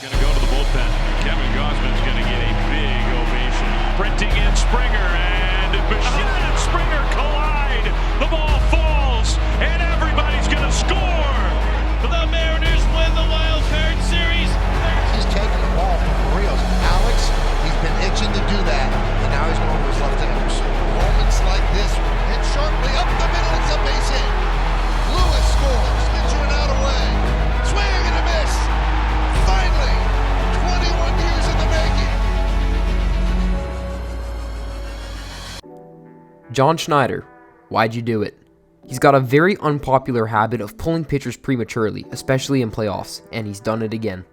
Going to go to the bullpen. Kevin Gausman's going to get a big ovation. Sprinting in Springer, and Bichette and Springer collide. The ball falls, and everybody's going to score. The Mariners win the wild card series. He's taking the ball from Barrios. Alex, he's been itching to do that, and now he's going to his left-handers. Moments like this, hit sharply up the middle, it's a base hit. Lewis scores, gets you an out away. Swing and a miss. Finally, 21 years in the making. John Schneider, why'd you do it? He's got a very unpopular habit of pulling pitchers prematurely, especially in playoffs, and he's done it again.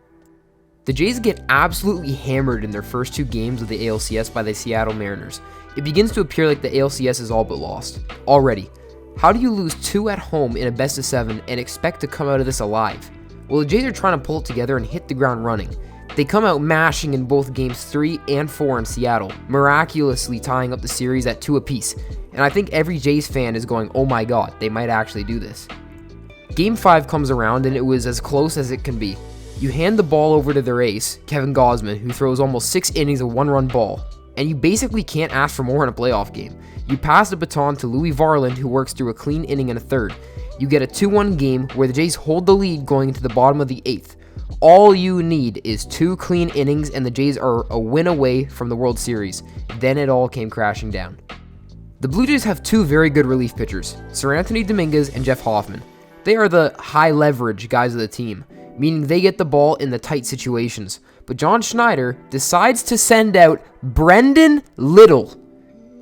The Jays get absolutely hammered in their first 2 games of the ALCS by the Seattle Mariners. It begins to appear like the ALCS is all but lost. Already, how do you lose 2 at home in a best of 7 and expect to come out of this alive? Well, the Jays are trying to pull it together and hit the ground running. They come out mashing in both games 3 and 4 in Seattle, miraculously tying up the series at 2 apiece. And I think every Jays fan is going, oh my god, they might actually do this. Game 5 comes around and it was as close as it can be. You hand the ball over to their ace, Kevin Gausman, who throws almost 6 innings of 1-run ball. And you basically can't ask for more in a playoff game. You pass the baton to Louis Varland, who works through a clean inning and a third. You get a 2-1 game where the Jays hold the lead going into the bottom of the 8th. All you need is 2 clean innings and the Jays are a win away from the World Series. Then it all came crashing down. The Blue Jays have 2 very good relief pitchers, Sir Anthony Dominguez and Jeff Hoffman. They are the high leverage guys of the team, meaning they get the ball in the tight situations. But John Schneider decides to send out Brendan Little.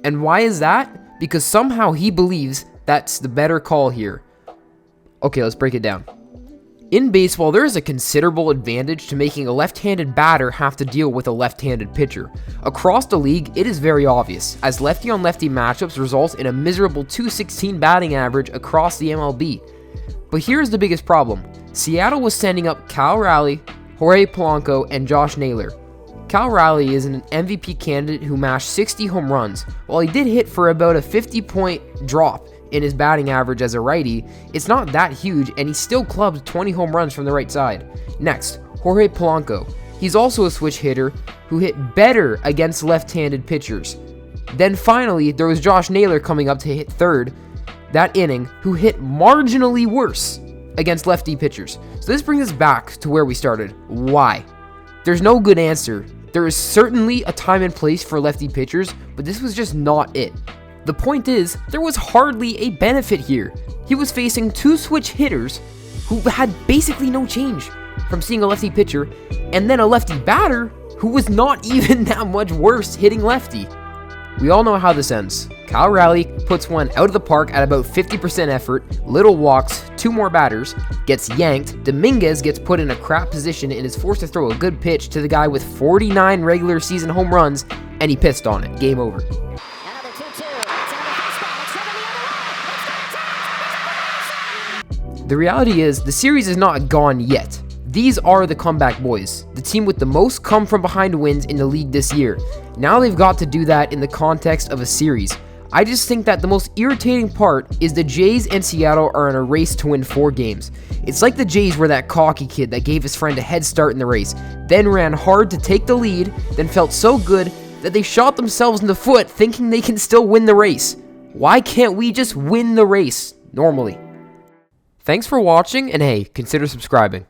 And why is that? Because somehow he believes that's the better call here. Okay, let's break it down. In baseball, there is a considerable advantage to making a left-handed batter have to deal with a left-handed pitcher. Across the league, it is very obvious, as lefty-on-lefty matchups result in a miserable .216 batting average across the MLB. But here's the biggest problem. Seattle was sending up Cal Raleigh, Jorge Polanco, and Josh Naylor. Cal Raleigh is an MVP candidate who mashed 60 home runs. While he did hit for about a 50-point drop in his batting average as a righty, it's not that huge, and he still clubbed 20 home runs from the right side. Next, Jorge Polanco. He's also a switch hitter who hit better against left-handed pitchers. Then finally, there was Josh Naylor coming up to hit third that inning, who hit marginally worse against lefty pitchers. So this brings us back to where we started. Why? There's no good answer. There is certainly a time and place for lefty pitchers, but this was just not it. The point is, there was hardly a benefit here. He was facing 2 switch hitters who had basically no change from seeing a lefty pitcher, and then a lefty batter who was not even that much worse hitting lefty. We all know how this ends. Cal Raleigh puts one out of the park at about 50% effort, Little walks 2 more batters, gets yanked, Dominguez gets put in a crap position and is forced to throw a good pitch to the guy with 49 regular season home runs, and he pissed on it. Game over. The reality is, the series is not gone yet. These are the comeback boys, the team with the most come-from-behind wins in the league this year. Now they've got to do that in the context of a series. I just think that the most irritating part is the Jays and Seattle are in a race to win 4 games. It's like the Jays were that cocky kid that gave his friend a head start in the race, then ran hard to take the lead, then felt so good that they shot themselves in the foot thinking they can still win the race. Why can't we just win the race normally? Thanks for watching, and hey, consider subscribing.